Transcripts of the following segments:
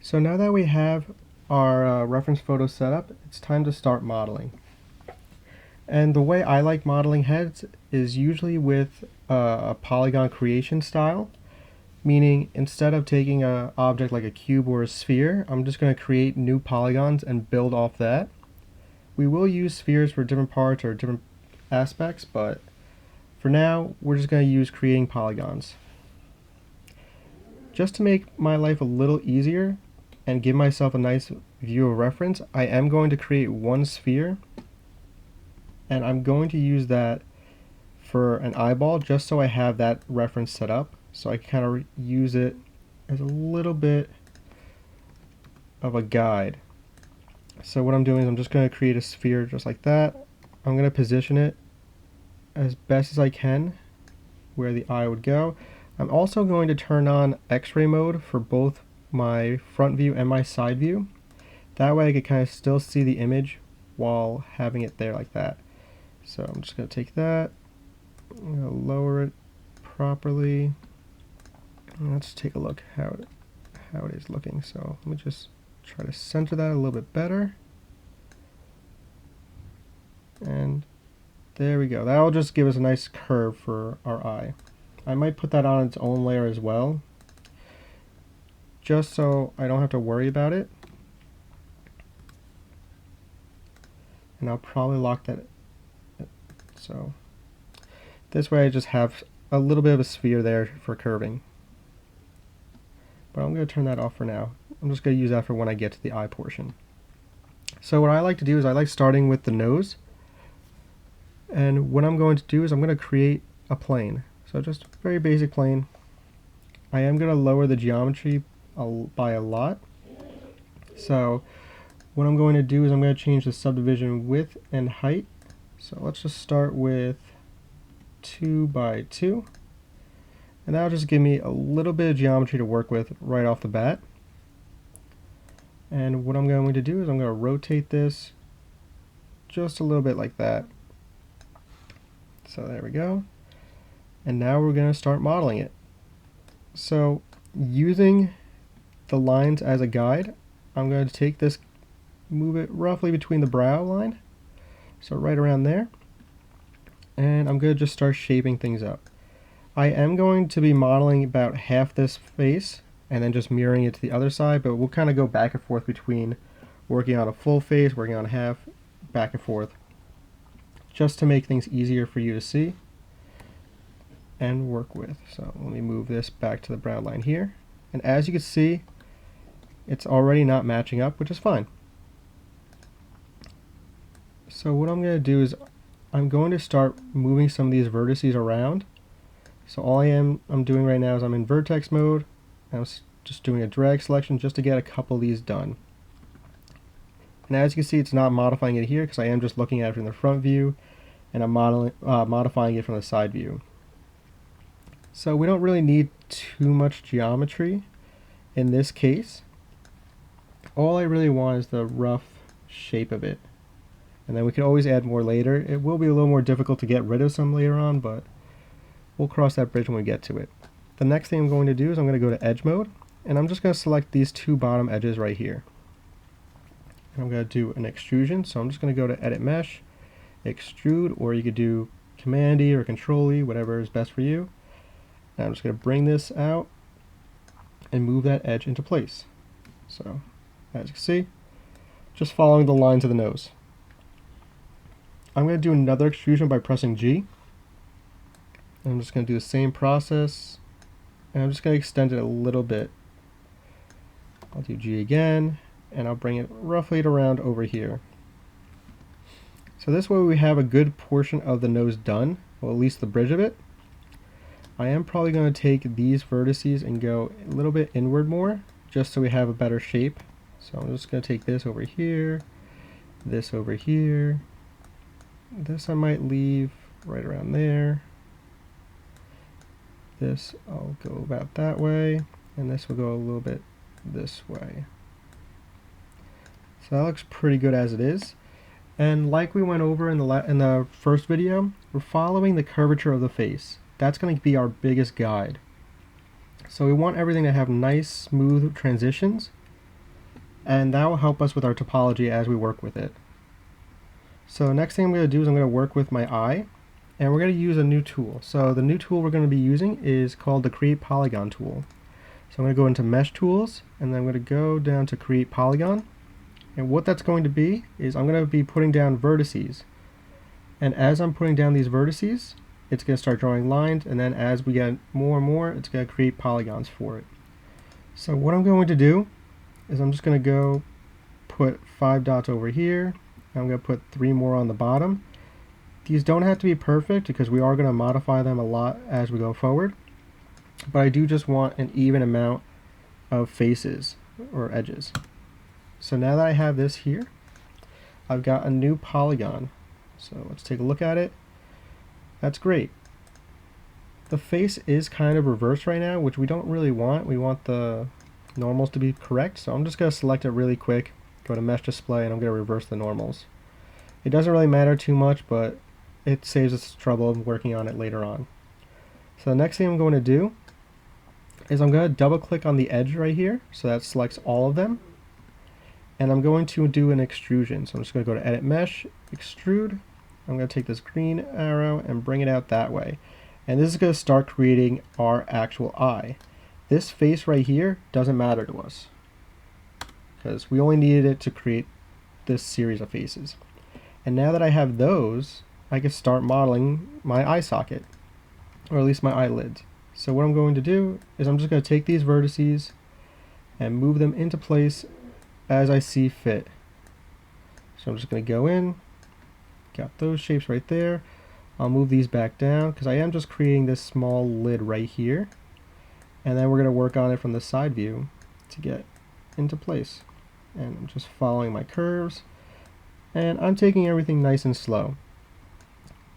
So now that we have our reference photo set up, it's time to start modeling. And the way I like modeling heads is usually with a polygon creation style, meaning instead of taking an object like a cube or a sphere, I'm just going to create new polygons and build off that. We will use spheres for different parts or different aspects, but for now, we're just going to use creating polygons. Just to make my life a little easier and give myself a nice view of reference, I am going to create one sphere, and I'm going to use that for an eyeball just so I have that reference set up, so I can kind of use it as a little bit of a guide. So what I'm doing is I'm just going to create a sphere just like that. I'm going to position it as best as I can where the eye would go. I'm also going to turn on X-ray mode for both my front view and my side view. That way I can kind of still see the image while having it there like that. So I'm just going to take that, I'm going to lower it properly. And let's take a look how it is looking. So let me just try to center that a little bit better. And there we go. That'll just give us a nice curve for our eye. I might put that on its own layer as well, just so I don't have to worry about it. And I'll probably lock that. So this way I just have a little bit of a sphere there for curving. But I'm going to turn that off for now. I'm just going to use that for when I get to the eye portion. So what I like to do is I like starting with the nose. And what I'm going to do is I'm going to create a plane. So just a very basic plane. I am going to lower the geometry by a lot. So what I'm going to do is I'm going to change the subdivision width and height. So let's just start with 2 by 2. And that'll just give me a little bit of geometry to work with right off the bat. And what I'm going to do is I'm going to rotate this just a little bit like that. So there we go. And now we're going to start modeling it. So using the lines as a guide, I'm going to take this, move it roughly between the brow line, so right around there, and I'm going to just start shaping things up. I am going to be modeling about half this face and then just mirroring it to the other side, but we'll kind of go back and forth between working on a full face, working on half, back and forth, just to make things easier for you to see and work with. So let me move this back to the brow line here. And as you can see, it's already not matching up, which is fine. So what I'm going to do is I'm going to start moving some of these vertices around. So all I'm doing right now is I'm in vertex mode. I'm just doing a drag selection just to get a couple of these done. And as you can see, it's not modifying it here because I am just looking at it from the front view, and I'm modifying it from the side view. So we don't really need too much geometry in this case. All I really want is the rough shape of it. And then we can always add more later. It will be a little more difficult to get rid of some later on, but we'll cross that bridge when we get to it. The next thing I'm going to do is I'm going to go to edge mode, and I'm just going to select these two bottom edges right here. And I'm going to do an extrusion, so I'm just going to go to edit mesh, extrude, or you could do Command E or Control E, whatever is best for you. And I'm just going to bring this out and move that edge into place. So as you can see, just following the lines of the nose. I'm going to do another extrusion by pressing G. And I'm just going to do the same process, and I'm just going to extend it a little bit. I'll do G again, and I'll bring it roughly around over here. So this way we have a good portion of the nose done, or at least the bridge of it. I am probably going to take these vertices and go a little bit inward more, just so we have a better shape. So I'm just going to take this over here, this over here. This I might leave right around there. This I'll go about that way, and this will go a little bit this way. So that looks pretty good as it is. And like we went over in the first video, we're following the curvature of the face. That's going to be our biggest guide. So we want everything to have nice, smooth transitions. and that will help us with our topology as we work with it. So next thing I'm going to do is I'm going to work with my eye, and we're going to use a new tool. So the new tool we're going to be using is called the Create Polygon tool. So I'm going to go into Mesh Tools, and then I'm going to go down to Create Polygon. And what that's going to be is I'm going to be putting down vertices. And as I'm putting down these vertices, it's going to start drawing lines, and then as we get more and more, it's going to create polygons for it. So what I'm going to do is I'm just going to go put 5 dots over here. I'm going to put 3 more on the bottom. These don't have to be perfect because we are going to modify them a lot as we go forward. But I do just want an even amount of faces or edges. So now that I have this here, I've got a new polygon. So let's take a look at it. That's great. The face is kind of reversed right now, which we don't really want. We want the normals to be correct. So I'm just going to select it really quick, go to Mesh Display, and I'm going to reverse the normals. It doesn't really matter too much, but it saves us trouble working on it later on. So the next thing I'm going to do is I'm going to double click on the edge right here, so that selects all of them. And I'm going to do an extrusion. So I'm just going to go to Edit Mesh, Extrude. I'm going to take this green arrow and bring it out that way. And this is going to start creating our actual eye. This face right here doesn't matter to us, because we only needed it to create this series of faces. And now that I have those, I can start modeling my eye socket, or at least my eyelids. So what I'm going to do is I'm just going to take these vertices and move them into place as I see fit. So I'm just going to go in, got those shapes right there. I'll move these back down because I am just creating this small lid right here. And then we're going to work on it from the side view to get into place. And I'm just following my curves. And I'm taking everything nice and slow.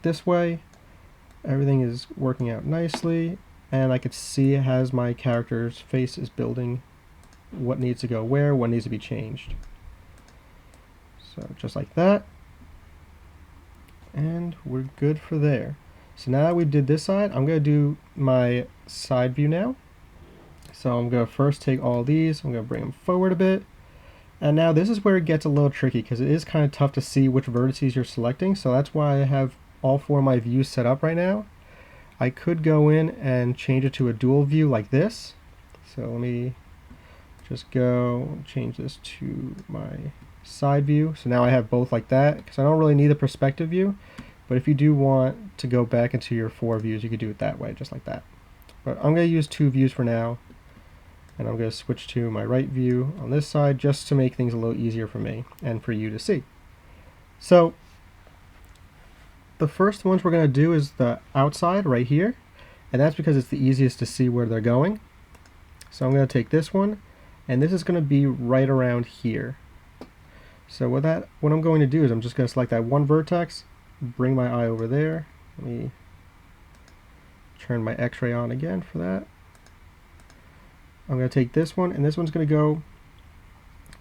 This way, everything is working out nicely. And I can see it has my character's face is building what needs to go where, what needs to be changed. So just like that. And we're good for there. So now that we did this side, I'm going to do my side view now. So I'm going to first take all these, I'm going to bring them forward a bit. And now this is where it gets a little tricky because it is kind of tough to see which vertices you're selecting. So that's why I have all 4 of my views set up right now. I could go in and change it to a dual view like this. So let me just go change this to my side view. So now I have both like that because I don't really need a perspective view. But if you do want to go back into your 4 views, you could do it that way, just like that. But I'm going to use 2 views for now. And I'm going to switch to my right view on this side just to make things a little easier for me and for you to see. So the first ones we're going to do is the outside right here. And that's because it's the easiest to see where they're going. So I'm going to take this one, and this is going to be right around here. So what I'm going to do is I'm just going to select that one vertex, bring my eye over there. Let me turn my X-ray on again for that. I'm going to take this one, and this one's going to go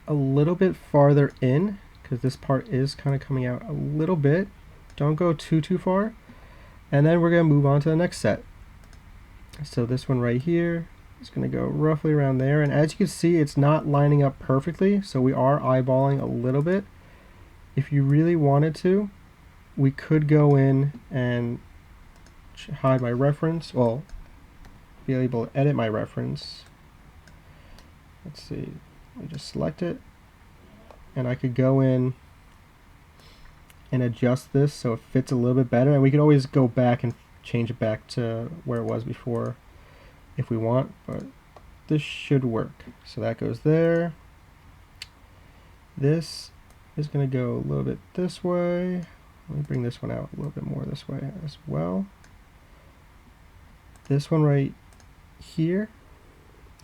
a little bit farther in because this part is kind of coming out a little bit. Don't go too far. And then we're going to move on to the next set. So this one right here is going to go roughly around there. And as you can see, it's not lining up perfectly, so we are eyeballing a little bit. If you really wanted to, we could go in and hide my reference. Well, be able to edit my reference. Let's see, let me just select it, and I could go in and adjust this so it fits a little bit better, and we could always go back and change it back to where it was before if we want, but this should work. So that goes there. This is going to go a little bit this way. Let me bring this one out a little bit more this way as well. This one right here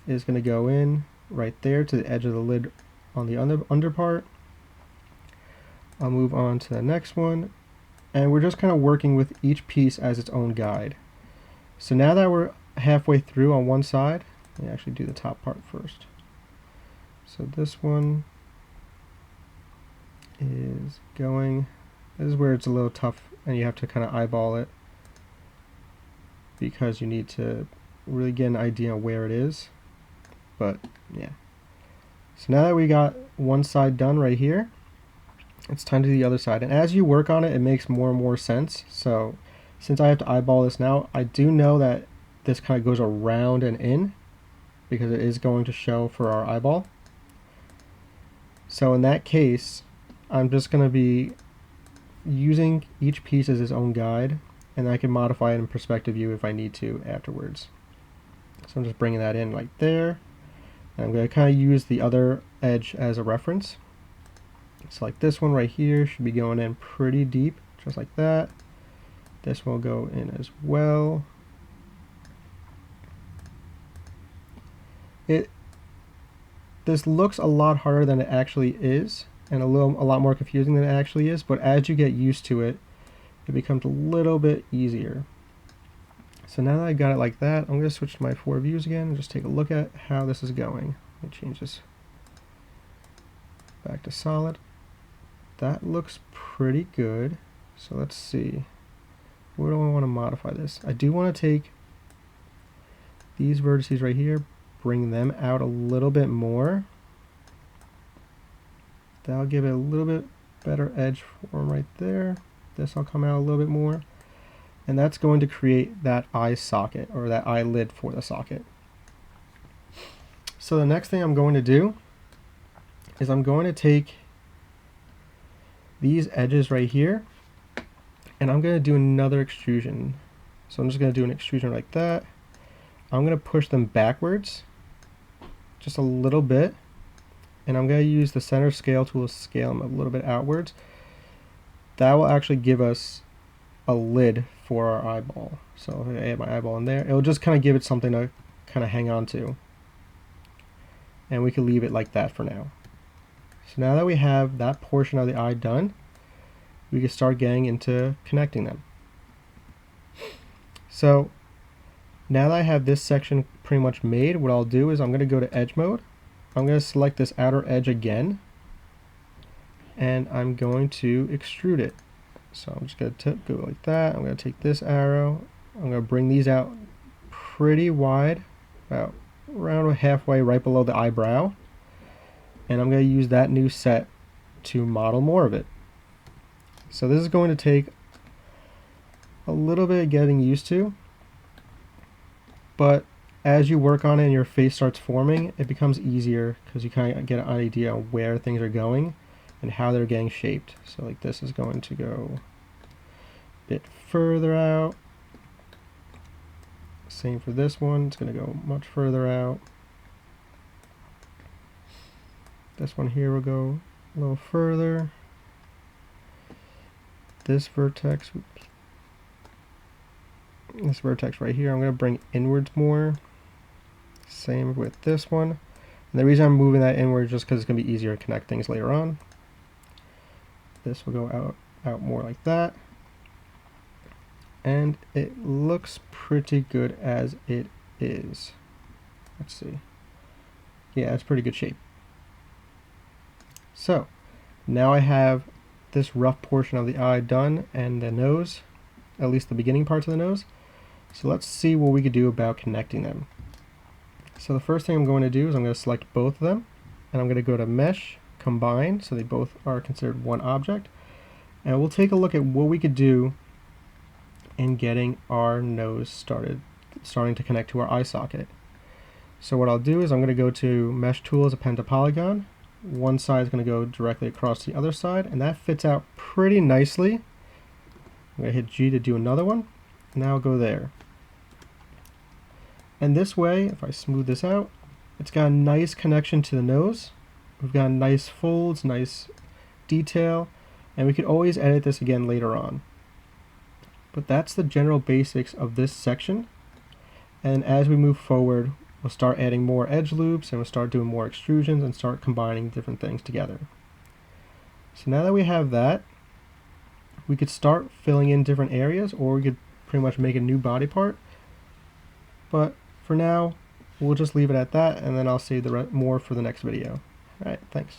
is going to go in right there to the edge of the lid on the under part. I'll move on to the next one, and we're just kind of working with each piece as its own guide. So now that we're halfway through on one side, let me actually do the top part first. So this one is going, this is where it's a little tough and you have to kind of eyeball it because you need to really get an idea of where it is. But yeah, So now that we got one side done right here, it's time to do the other side. And as you work on it, it makes more and more sense. So since I have to eyeball this now, I do know that this kind of goes around and in because it is going to show for our eyeball. So in that case, I'm just going to be using each piece as its own guide, and I can modify it in perspective view if I need to afterwards. So I'm just bringing that in like there. And I'm going to kind of use the other edge as a reference. So like this one right here should be going in pretty deep, just like that. This one will go in as well. This looks a lot harder than it actually is, and a lot more confusing than it actually is, but as you get used to it, it becomes a little bit easier. So now that I got it like that, I'm going to switch to my 4 views again and just take a look at how this is going. Let me change this back to solid. That looks pretty good. So let's see. Where do I want to modify this? I do want to take these vertices right here, bring them out a little bit more. That'll give it a little bit better edge form right there. This will come out a little bit more. And that's going to create that eye socket, or that eyelid for the socket. So the next thing I'm going to do is I'm going to take these edges right here, and I'm going to do another extrusion. So I'm just going to do an extrusion like that. I'm going to push them backwards just a little bit, and I'm going to use the center scale tool to scale them a little bit outwards. That will actually give us a lid for our eyeball. So if I add my eyeball in there, it'll just kind of give it something to kind of hang on to. And we can leave it like that for now. So now that we have that portion of the eye done, we can start getting into connecting them. So now that I have this section pretty much made, what I'll do is I'm going to go to edge mode. I'm going to select this outer edge again, and I'm going to extrude it. So I'm just going to go like that. I'm going to take this arrow. I'm going to bring these out pretty wide, about around halfway right below the eyebrow. And I'm going to use that new set to model more of it. So this is going to take a little bit of getting used to, but as you work on it and your face starts forming, it becomes easier because you kind of get an idea of where things are going and how they're getting shaped. So like this is going to go a bit further out. Same for this one, it's going to go much further out. This one here will go a little further. This vertex right here, I'm going to bring inwards more. Same with this one. And the reason I'm moving that inward is just because it's going to be easier to connect things later on. This will go out more like that. And it looks pretty good as it is. Let's see. Yeah, it's pretty good shape. So now I have this rough portion of the eye done and the nose, at least the beginning parts of the nose. So let's see what we could do about connecting them. So the first thing I'm going to do is I'm going to select both of them, and I'm going to go to Mesh, Combine, so they both are considered one object. And we'll take a look at what we could do in getting our nose starting to connect to our eye socket. So what I'll do is I'm going to go to Mesh Tools, append to Polygon. One side is going to go directly across the other side, and that fits out pretty nicely. I'm going to hit G to do another one, and now I'll go there. And this way, if I smooth this out, it's got a nice connection to the nose. We've got nice folds, nice detail, and we could always edit this again later on. But that's the general basics of this section. And as we move forward, we'll start adding more edge loops, and we'll start doing more extrusions and start combining different things together. So now that we have that, we could start filling in different areas, or we could pretty much make a new body part. But for now, we'll just leave it at that, and then I'll save the more for the next video. Alright, thanks.